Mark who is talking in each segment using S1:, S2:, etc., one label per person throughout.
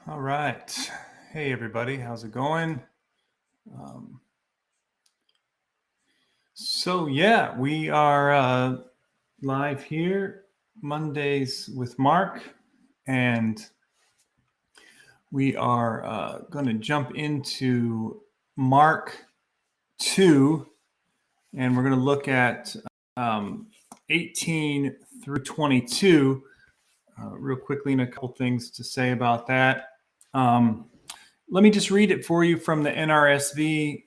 S1: All right. Hey, everybody. How's it going? Um, we are live here Mondays with Mark, and we are going to jump into Mark 2, and we're going to look at 18 through 22 real quickly, and a couple things to say about that. Let me just read it for you from the NRSV.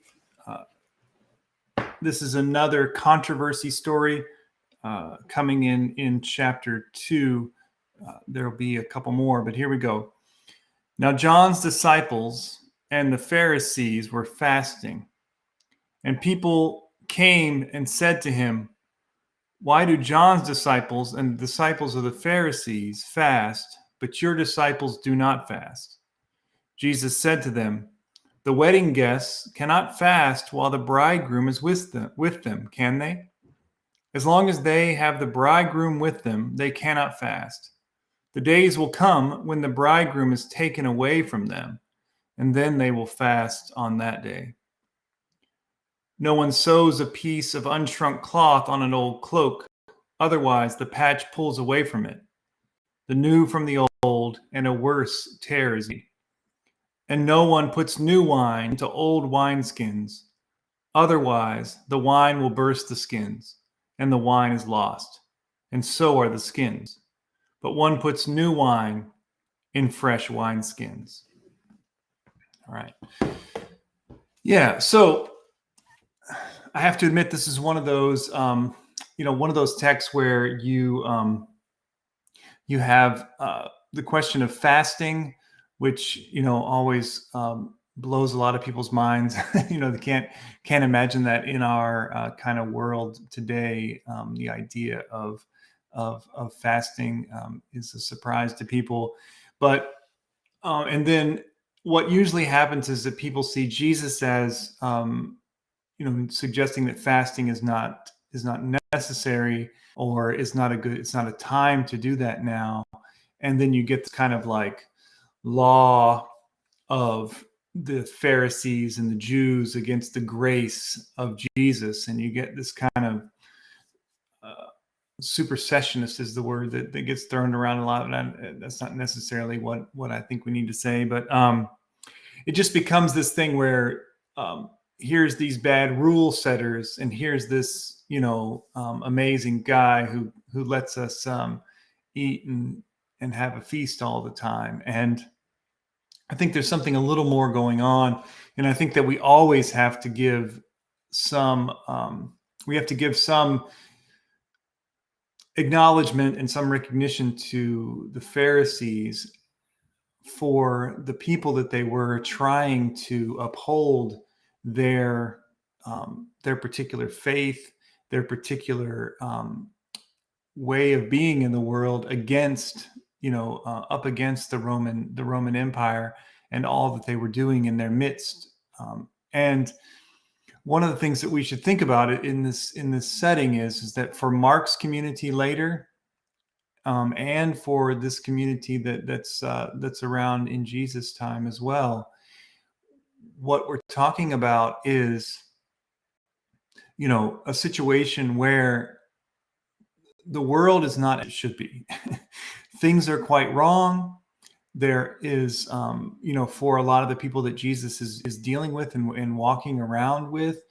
S1: This is another controversy story coming in chapter 2. There'll be a couple more, but here we go. Now, John's disciples and the Pharisees were fasting, and people came and said to him, "Why do John's disciples and the disciples of the Pharisees fast, but your disciples do not fast?" Jesus said to them, "The wedding guests cannot fast while the bridegroom is with them, can they? As long as they have the bridegroom with them, they cannot fast. The days will come when the bridegroom is taken away from them, and then they will fast on that day. No one sews a piece of unshrunk cloth on an old cloak, otherwise the patch pulls away from it. The new from the old, and a worse tear is made. And no one puts new wine into old wineskins. Otherwise, the wine will burst the skins, and the wine is lost, and so are the skins. But one puts new wine in fresh wineskins." All right. Yeah, so I have to admit, this is one of those, one of those texts where you have the question of fasting, which always blows a lot of people's minds. They can't imagine that in our kind of world today. The idea of fasting is a surprise to people, but and then what usually happens is that people see Jesus as suggesting that fasting is not necessary, or it's not a time to do that now. And then you get this kind of like law of the Pharisees and the Jews against the grace of Jesus, and you get this kind of supersessionist is the word that gets thrown around a lot, and that's not necessarily what I think we need to say, but it just becomes this thing where here's these bad rule setters, and here's this amazing guy who lets us eat and have a feast all the time. And I think there's something a little more going on, and I think that we always have to give some acknowledgement and some recognition to the Pharisees for the people that they were trying to uphold their particular faith, their particular way of being in the world against, up against the Roman Empire and all that they were doing in their midst. And one of the things that we should think about it in this setting is that for Mark's community later, and for this community that's around in Jesus' time as well, what we're talking about is, a situation where the world is not as it should be. Things are quite wrong. There is, for a lot of the people that Jesus is dealing with and walking around with,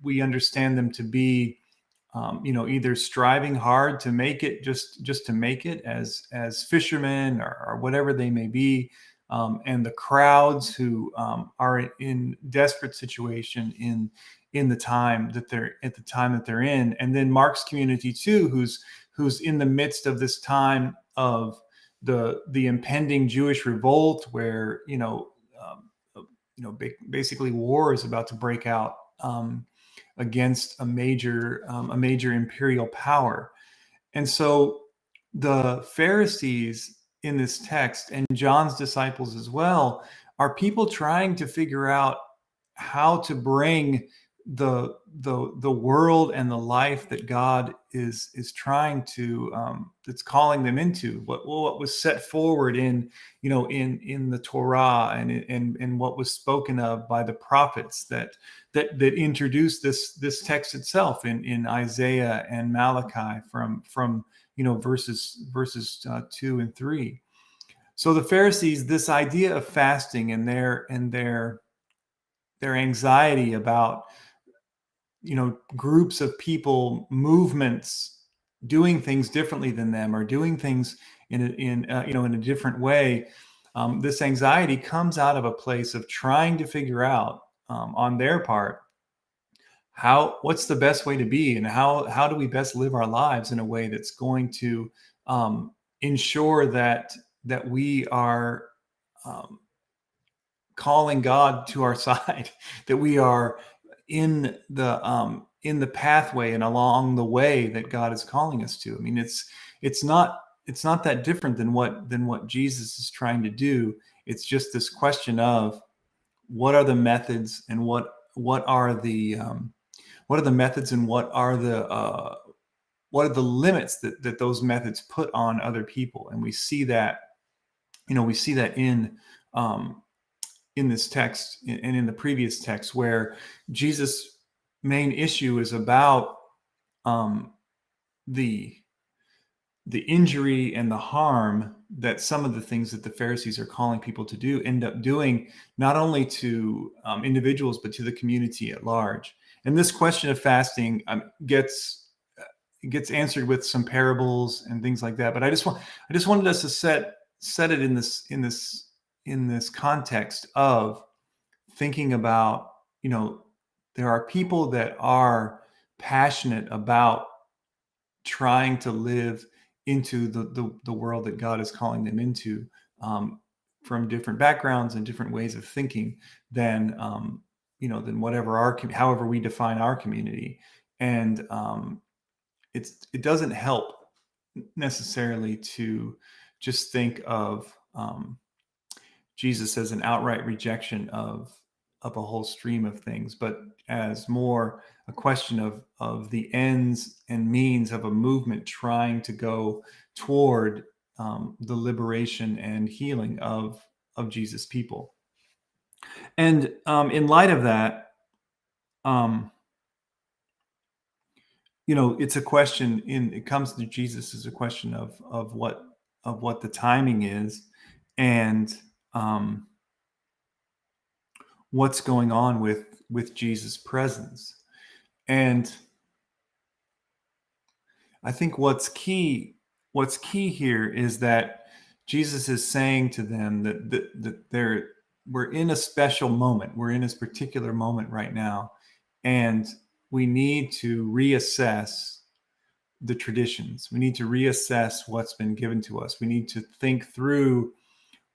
S1: we understand them to be, either striving hard to make it, just to make it as fishermen or whatever they may be, and the crowds who are in desperate situation in the time that they're in, and then Mark's community too, who's in the midst of this time of the impending Jewish revolt, where basically war is about to break out against a major imperial power. And so the Pharisees in this text, and John's disciples as well, are people trying to figure out how to bring the world and the life that God is trying to that's calling them into, what was set forward in in the Torah, and what was spoken of by the prophets that introduced this text itself in Isaiah and Malachi from verses 2 and 3. So the Pharisees, this idea of fasting and their anxiety about groups of people, movements doing things differently than them, or doing things in a different way. This anxiety comes out of a place of trying to figure out on their part what's the best way to be, and how do we best live our lives in a way that's going to ensure that we are calling God to our side, that we are in the pathway and along the way that God is calling us to. I mean, it's not that different than what Jesus is trying to do. It's just this question of what are the methods, and what are the methods, and what are the limits that those methods put on other people. And we see that in this text and in the previous text, where Jesus' main issue is about the injury and the harm that some of the things that the Pharisees are calling people to do end up doing, not only to individuals, but to the community at large. And this question of fasting gets answered with some parables and things like that. But I just wanted us to set it in this context of thinking about, there are people that are passionate about trying to live into the world that God is calling them into, from different backgrounds and different ways of thinking than however we define our community. And it doesn't help necessarily to just think of Jesus as an outright rejection of a whole stream of things, but as more a question of the ends and means of a movement trying to go toward the liberation and healing of Jesus' people. And in light of that, it's a question. It comes to Jesus as a question of what the timing is, and what's going on with Jesus' presence. And I think what's key here is that Jesus is saying to them that we're in a special moment. We're in this particular moment right now, and we need to reassess the traditions. We need to reassess what's been given to us. We need to think through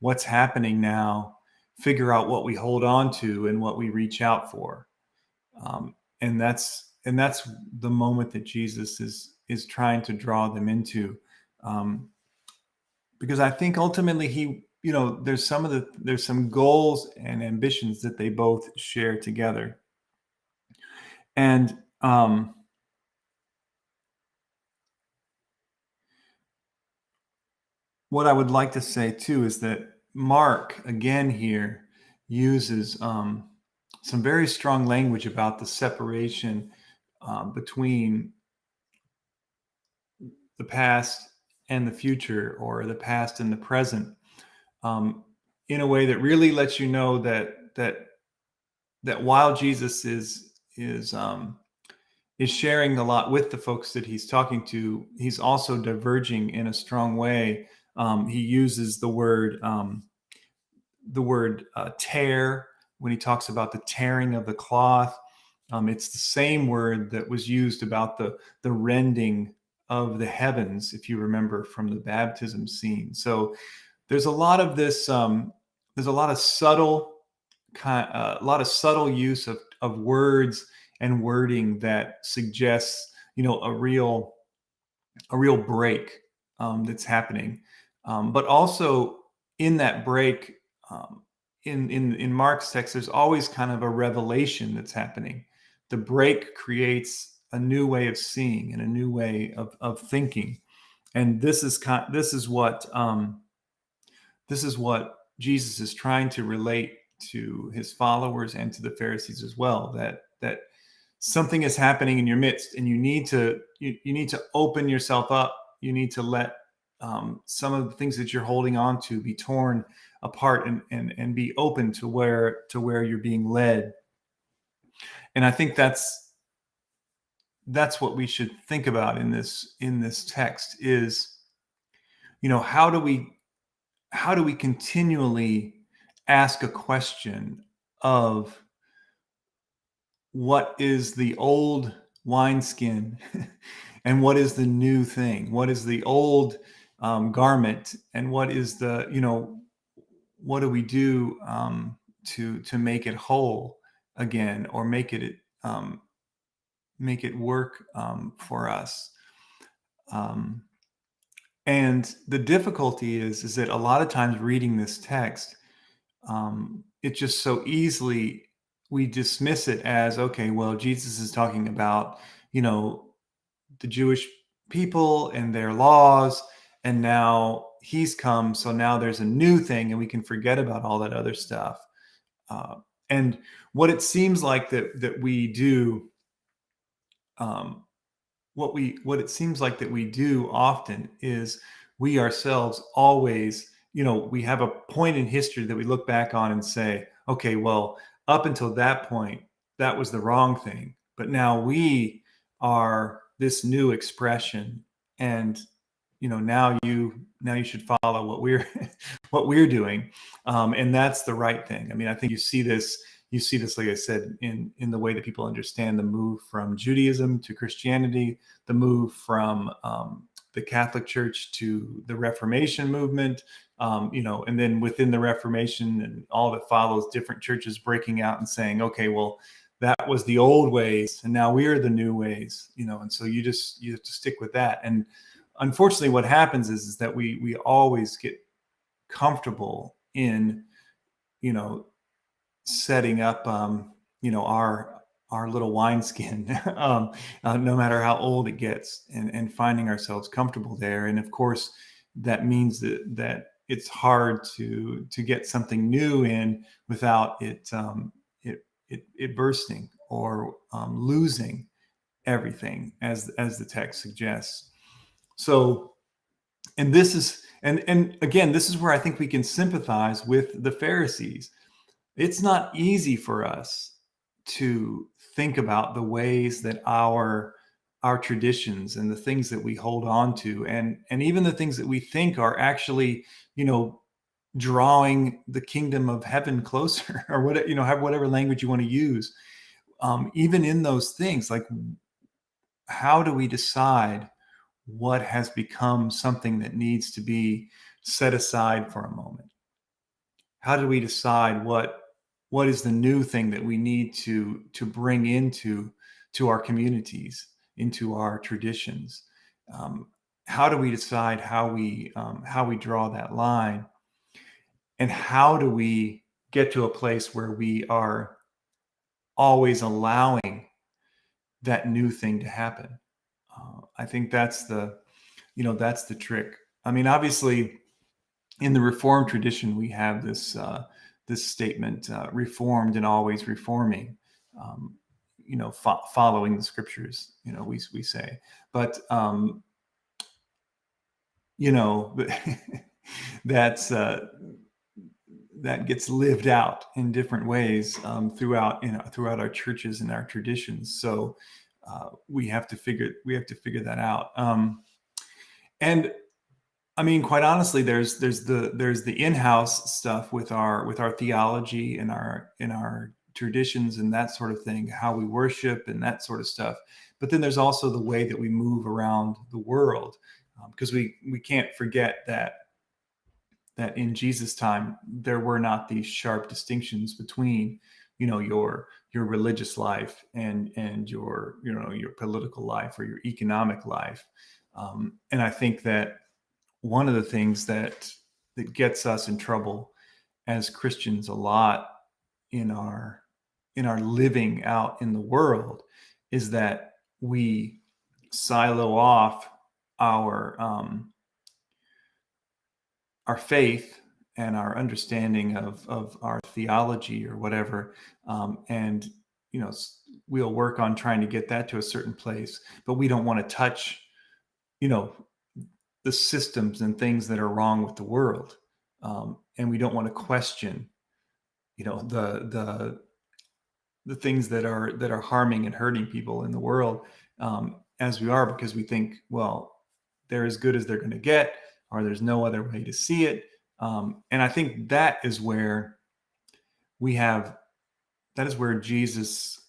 S1: what's happening now, figure out what we hold on to and what we reach out for. And that's the moment that Jesus is trying to draw them into. Because I think ultimately there's some goals and ambitions that they both share together. And what I would like to say too is that Mark, again here, uses some very strong language about the separation between the past and the future, or the past and the present, in a way that really lets you know that while Jesus is sharing a lot with the folks that he's talking to, he's also diverging in a strong way. He uses the word tear when he talks about the tearing of the cloth. It's the same word that was used about the rending of the heavens, if you remember from the baptism scene. So there's a lot of this. There's a lot of subtle a lot of subtle use of words and wording that suggests, a real break that's happening. But also in that break, um, in Mark's text, there's always kind of a revelation that's happening. The break creates a new way of seeing and a new way of thinking, and this is what Jesus is trying to relate to his followers and to the Pharisees as well. That something is happening in your midst, and you need to open yourself up. You need to let some of the things that you're holding on to be torn apart, and be open to where you're being led. And I think that's what we should think about in this text is, how do we continually ask a question of what is the old wineskin and what is the new thing? What is the old garment and what is what do we do to make it whole again, or make it work for us? And the difficulty is that a lot of times reading this text, it just so easily we dismiss it as, okay, well, Jesus is talking about, the Jewish people and their laws, and now he's come, so now there's a new thing, and we can forget about all that other stuff. And what it seems like that we do, what it seems like that we do often is we ourselves always, we have a point in history that we look back on and say, okay, well, up until that point, that was the wrong thing. But now we are this new expression. And, now you should follow what we're what we're doing. And that's the right thing. I mean, I think you see this, like I said, in the way that people understand the move from Judaism to Christianity, the move from the Catholic Church to the Reformation movement, and then within the Reformation and all that follows, different churches breaking out and saying, okay, well, that was the old ways, and now we are the new ways, and so you have to stick with that. And unfortunately, what happens is that we always get comfortable in, setting up, our little wineskin, no matter how old it gets, and finding ourselves comfortable there. And of course, that means that it's hard to get something new in without it bursting or losing everything, as the text suggests. So, and this is and again, this is where I think we can sympathize with the Pharisees. It's not easy for us to think about the ways that our traditions and the things that we hold on to, and even the things that we think are actually, drawing the kingdom of heaven closer, or what, have whatever language you want to use. Even in those things, like, how do we decide what has become something that needs to be set aside for a moment? How do we decide what is the new thing that we need to bring into our communities, into our traditions? How do we decide how we draw that line, and how do we get to a place where we are always allowing that new thing to happen? I think that's the trick. I mean, obviously, in the Reformed tradition, we have this statement, reformed and always reforming, following the scriptures, we say. But, that's, that gets lived out in different ways throughout our churches and our traditions. So we have to figure that out. And I mean, quite honestly, there's the in-house stuff with our theology and our traditions and that sort of thing, how we worship and that sort of stuff. But then there's also the way that we move around the world, because we can't forget that that in Jesus' time there were not these sharp distinctions between, your religious life and your your political life or your economic life. And I think that one of the things that gets us in trouble as Christians a lot in our living out in the world is that we silo off our our faith and our understanding of our theology or whatever, and we'll work on trying to get that to a certain place, but we don't want to touch you know the systems and things that are wrong with the world, and we don't want to question the things that are harming and hurting people in the world, as we are, because we think, well, they're as good as they're going to get, or there's no other way to see it. And I think we have that is where Jesus'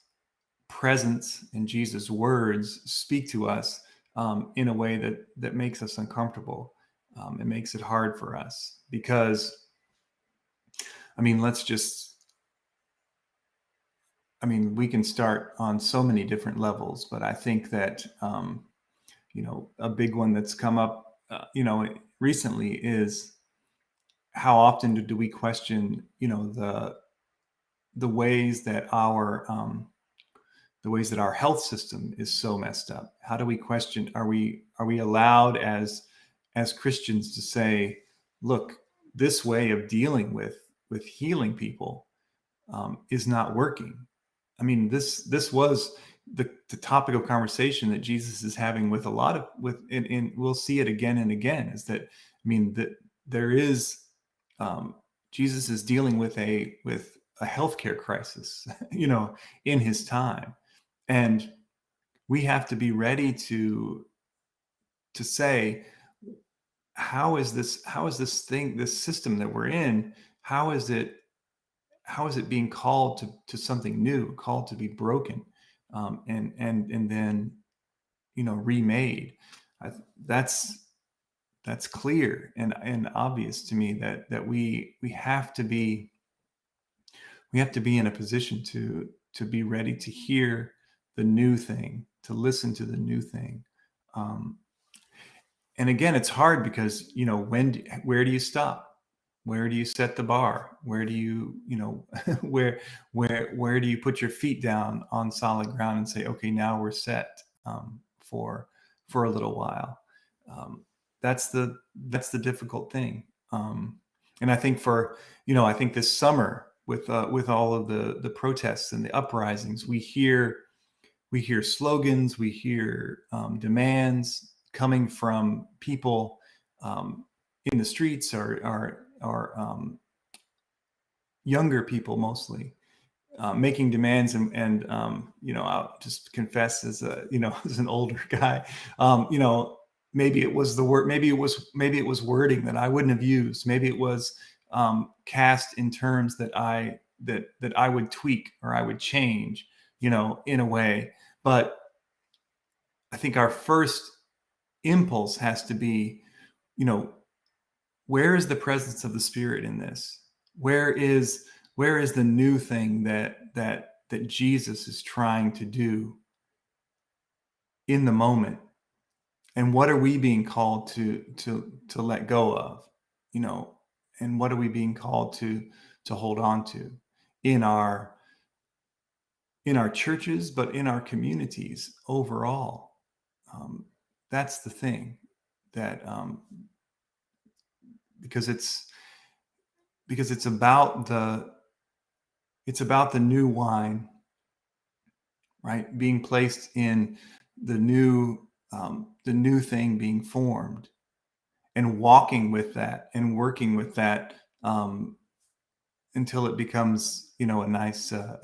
S1: presence and Jesus' words speak to us, in a way that makes us uncomfortable. It makes it hard for us because, let's just we can start on so many different levels, but I think that, a big one that's come up, recently is how often do we question, the ways that our health system is so messed up. How do we question? Are we allowed as Christians to say, look, this way of dealing with healing people, is not working? This was the topic of conversation that Jesus is having with a lot of and we'll see it again and again. Is that that there is, Jesus is dealing with a healthcare crisis, in his time, and we have to be ready to say, how is this this system that we're in, how is it being called to something new, called to be broken, and then remade? That's clear and obvious to me that we have to be in a position to be ready to hear the new thing, to listen to the new thing. And again, it's hard because, where do you stop? Where do you set the bar? Where do you, where do you put your feet down on solid ground and say, okay, now we're set, for a little while? That's the difficult thing. And I think I think this summer with all of the protests and the uprisings, we hear slogans, we hear, demands coming from people, in the streets, or younger people mostly, making demands, and I'll just confess, as as an older guy, maybe it was the word, maybe it was wording that I wouldn't have used, maybe it was, cast in terms that I would tweak or I would change, in a way. But I think our first impulse has to be, where is the presence of the Spirit in this? Where is the new thing that Jesus is trying to do in the moment? And what are we being called to let go of? And what are we being called to hold on to in our churches, but in our communities overall? That's the thing that, because it's about the new wine, right? Being placed in the new thing being formed, and walking with that and working with that, until it becomes, a nice, a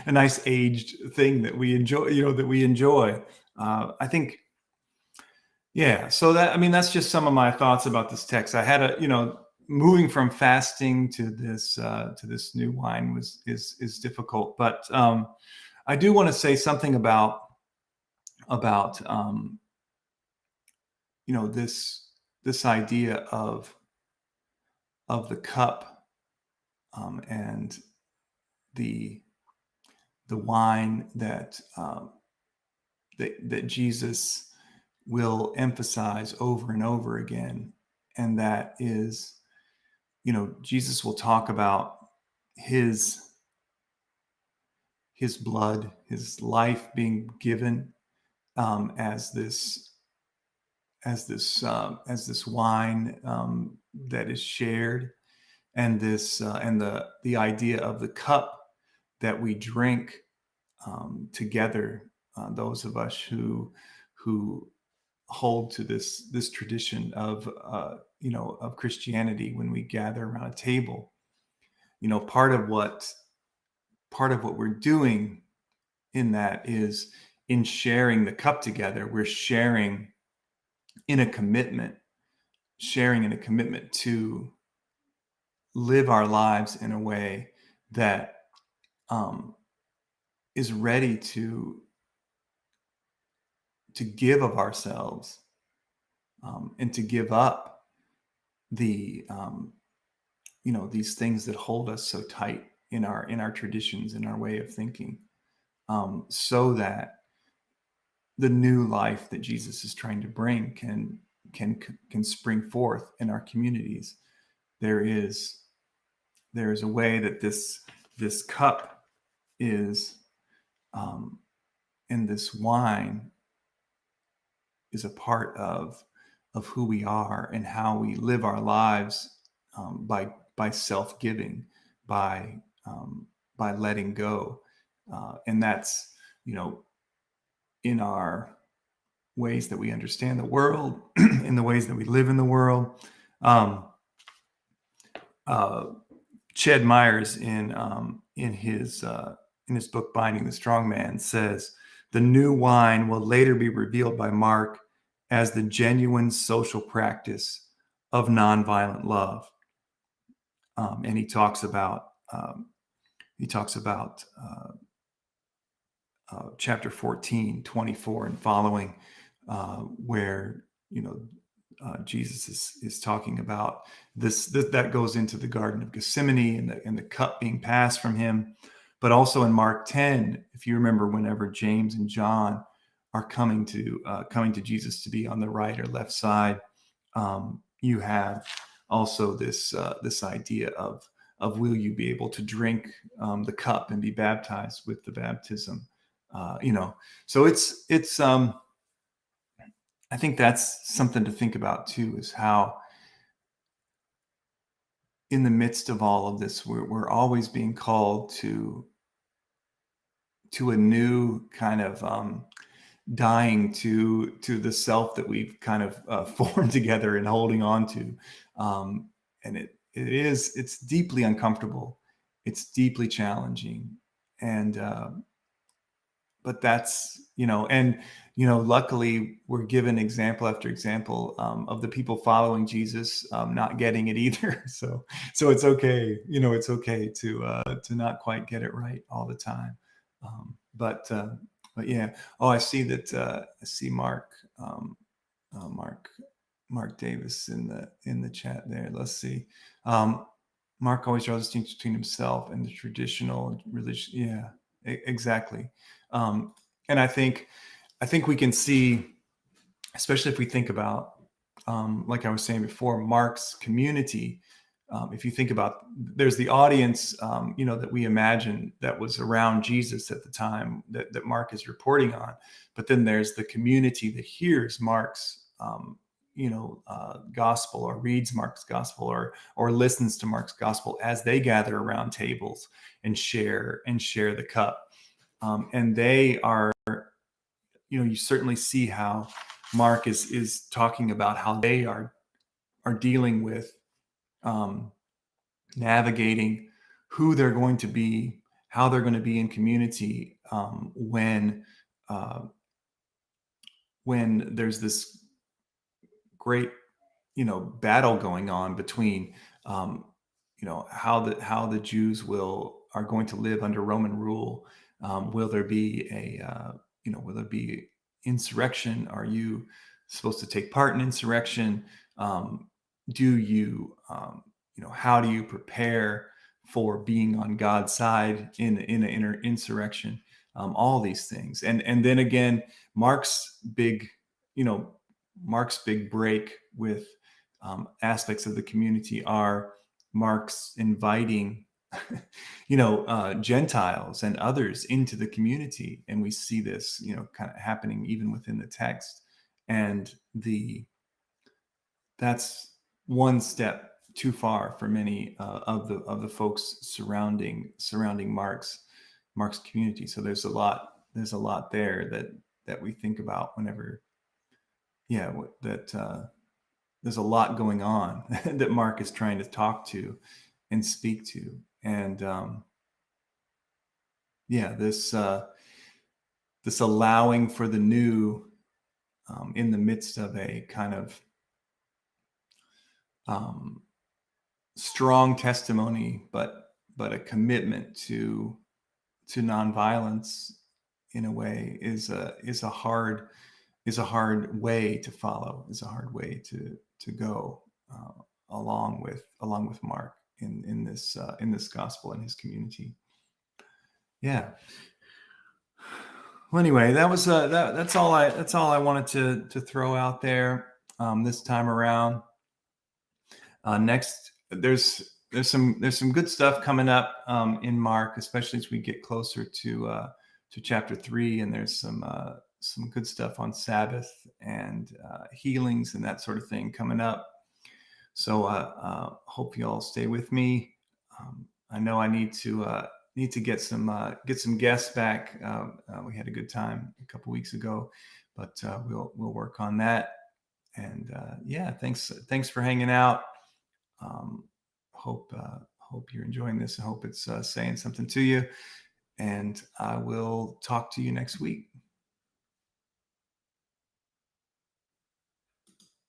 S1: nice aged thing that we enjoy. I think, yeah. So that's just some of my thoughts about this text. I had moving from fasting to this new wine is difficult, but, I do want to say something about this idea of of the cup, and the wine that Jesus will emphasize over and over again. And that is, Jesus will talk about his blood, his life being given, as this wine, that is shared, and the idea of the cup that we drink, together. Those of us who hold to this tradition of Christianity, when we gather around a table, part of what we're doing in that is, in sharing the cup together, we're sharing in a commitment to live our lives in a way that, is ready to give of ourselves, and to give up the these things that hold us so tight in our traditions, in our way of thinking, so that the new life that Jesus is trying to bring can spring forth in our communities. There is a way that this cup is, and this wine is a part of who we are and how we live our lives, by self-giving, by letting go, and that's, in our ways that we understand the world, in the ways that we live in the world. Um, Ched Myers, in his book Binding the Strong Man, says the new wine will later be revealed by Mark as the genuine social practice of nonviolent love, and he talks about chapter 14, 24 and following, where Jesus is talking about this that goes into the Garden of Gethsemane, and the cup being passed from him. But also in Mark 10, if you remember, whenever James and John are coming to Jesus to be on the right or left side, you have also this idea of will you be able to drink the cup and be baptized with the baptism? So it's I think that's something to think about too, is how in the midst of all of this, we're always being called to a new kind of, dying to the self that we've kind of formed together and holding on to, and it's deeply uncomfortable, it's deeply challenging, and but that's, and luckily we're given example after example, of the people following Jesus, not getting it either. So it's okay, it's okay to not quite get it right all the time. But yeah. Oh, I see that. I see Mark, Mark Davis in the chat there. Let's see. Mark always draws a distinction between himself and the traditional and religious. Yeah, exactly. And I think we can see, especially if we think about, like I was saying before, Mark's community. If you think about, there's the audience, that we imagine that was around Jesus at the time that Mark is reporting on, but then there's the community that hears Mark's, gospel, or reads Mark's gospel, or listens to Mark's gospel as they gather around tables and share the cup, and they are, you certainly see how Mark is talking about how they are dealing with, navigating who they're going to be, how they're going to be in community, when there's this great, battle going on between, how the Jews are going to live under Roman rule. Will there be will there be insurrection? Are you supposed to take part in insurrection? Do you how do you prepare for being on God's side in an insurrection? All these things, and then again, Mark's big, you know, Mark's big break with aspects of the community are Mark's inviting, Gentiles and others into the community, and we see this, kind of happening even within the text, and that's one step too far for many of the folks surrounding Mark's community. So there's a lot there that we think about whenever, that there's a lot going on that Mark is trying to talk to and speak to, and this allowing for the new in the midst of a kind of strong testimony, but a commitment to nonviolence in a way is a hard way to follow, is a hard way to go along with Mark in this gospel and his community. Yeah. Well, anyway, that was that's all I wanted to throw out there this time around. Next, there's some good stuff coming up in Mark, especially as we get closer to chapter 3, and there's some good stuff on Sabbath and healings and that sort of thing coming up. So hope you all stay with me. I know I need to get some guests back. We had a good time a couple weeks ago, but we'll work on that. And thanks for hanging out. Hope you're enjoying this. I hope it's saying something to you, and I will talk to you next week.